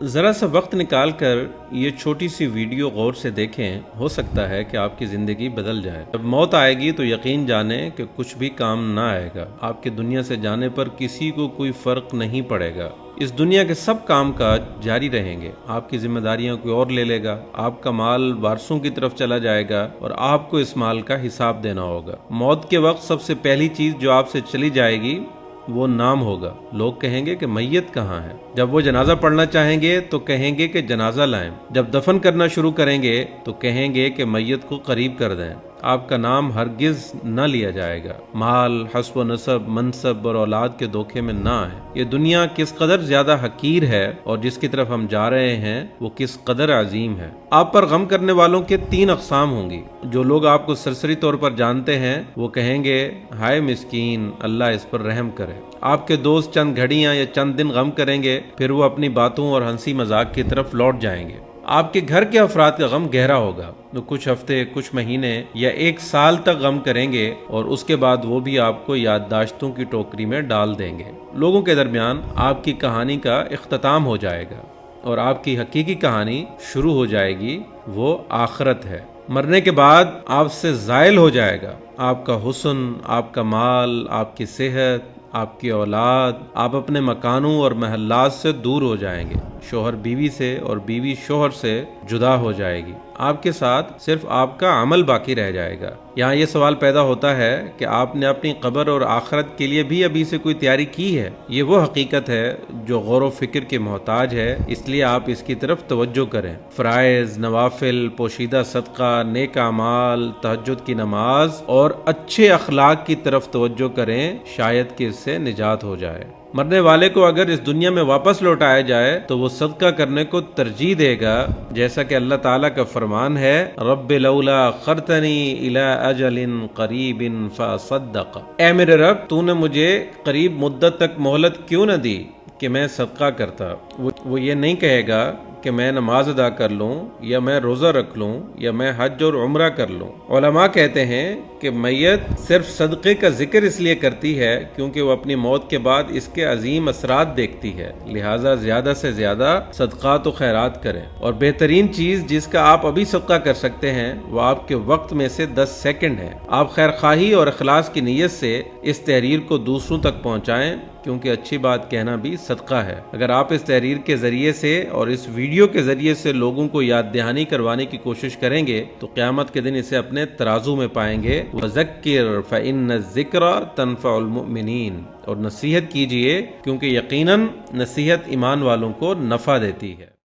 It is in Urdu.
ذرا سا وقت نکال کر یہ چھوٹی سی ویڈیو غور سے دیکھیں، ہو سکتا ہے کہ آپ کی زندگی بدل جائے۔ جب موت آئے گی تو یقین جانیں کہ کچھ بھی کام نہ آئے گا۔ آپ کے دنیا سے جانے پر کسی کو کوئی فرق نہیں پڑے گا۔ اس دنیا کے سب کام کاج جاری رہیں گے۔ آپ کی ذمہ داریاں کوئی اور لے لے گا، آپ کا مال وارثوں کی طرف چلا جائے گا اور آپ کو اس مال کا حساب دینا ہوگا۔ موت کے وقت سب سے پہلی چیز جو آپ سے چلی جائے گی وہ نام ہوگا۔ لوگ کہیں گے کہ میت کہاں ہے؟ جب وہ جنازہ پڑھنا چاہیں گے تو کہیں گے کہ جنازہ لائیں۔ جب دفن کرنا شروع کریں گے تو کہیں گے کہ میت کو قریب کر دیں۔ آپ کا نام ہرگز نہ لیا جائے گا۔ مال، حسب و نسب، منصب اور اولاد کے دھوکے میں نہ آئیں۔ یہ دنیا کس قدر زیادہ حقیر ہے اور جس کی طرف ہم جا رہے ہیں وہ کس قدر عظیم ہے۔ آپ پر غم کرنے والوں کے 3 اقسام ہوں گی۔ جو لوگ آپ کو سرسری طور پر جانتے ہیں وہ کہیں گے ہائے مسکین، اللہ اس پر رحم کرے۔ آپ کے دوست چند گھڑیاں یا چند دن غم کریں گے، پھر وہ اپنی باتوں اور ہنسی مذاق کی طرف لوٹ جائیں گے۔ آپ کے گھر کے افراد کا غم گہرا ہوگا، وہ کچھ ہفتے، کچھ مہینے یا 1 سال تک غم کریں گے اور اس کے بعد وہ بھی آپ کو یادداشتوں کی ٹوکری میں ڈال دیں گے۔ لوگوں کے درمیان آپ کی کہانی کا اختتام ہو جائے گا اور آپ کی حقیقی کہانی شروع ہو جائے گی، وہ آخرت ہے۔ مرنے کے بعد آپ سے زائل ہو جائے گا آپ کا حسن، آپ کا مال، آپ کی صحت، آپ کی اولاد۔ آپ اپنے مکانوں اور محلات سے دور ہو جائیں گے، شوہر بیوی سے اور بیوی شوہر سے جدا ہو جائے گی۔ آپ کے ساتھ صرف آپ کا عمل باقی رہ جائے گا۔ یہاں یہ سوال پیدا ہوتا ہے کہ آپ نے اپنی قبر اور آخرت کے لیے بھی ابھی سے کوئی تیاری کی ہے؟ یہ وہ حقیقت ہے جو غور و فکر کے محتاج ہے، اس لیے آپ اس کی طرف توجہ کریں۔ فرائض، نوافل، پوشیدہ صدقہ، نیک اعمال، تہجد کی نماز اور اچھے اخلاق کی طرف توجہ کریں، شاید کہ اس سے نجات ہو جائے۔ مرنے والے کو اگر اس دنیا میں واپس لوٹایا جائے تو وہ صدقہ کرنے کو ترجیح دے گا، جیسا کہ اللہ تعالیٰ کا فرمان ہے رب لولا اخرتنی الی اجل قریب فاصدق۔ اے میرے رب، تو نے مجھے قریب مدت تک مہلت کیوں نہ دی کہ میں صدقہ کرتا۔ وہ یہ نہیں کہے گا کہ میں نماز ادا کر لوں یا میں روزہ رکھ لوں یا میں حج اور عمرہ کر لوں۔ علماء کہتے ہیں کہ میت صرف صدقے کا ذکر اس لیے کرتی ہے کیونکہ وہ اپنی موت کے بعد اس کے عظیم اثرات دیکھتی ہے، لہٰذا زیادہ سے زیادہ صدقات و خیرات کریں۔ اور بہترین چیز جس کا آپ ابھی صدقہ کر سکتے ہیں وہ آپ کے وقت میں سے 10 سیکنڈ ہے۔ آپ خیر خواہی اور اخلاص کی نیت سے اس تحریر کو دوسروں تک پہنچائیں، کیونکہ اچھی بات کہنا بھی صدقہ ہے۔ اگر آپ اس تحریر کے ذریعے سے اور اس ویڈیو کے ذریعے سے لوگوں کو یاد دہانی کروانے کی کوشش کریں گے تو قیامت کے دن اسے اپنے ترازو میں پائیں گے۔ وَذَكِّرْ فَإِنَّ الذِّكْرَ تَنفَعُ الْمُؤْمِنِينَ، اور نصیحت کیجئے کیونکہ یقیناً نصیحت ایمان والوں کو نفع دیتی ہے۔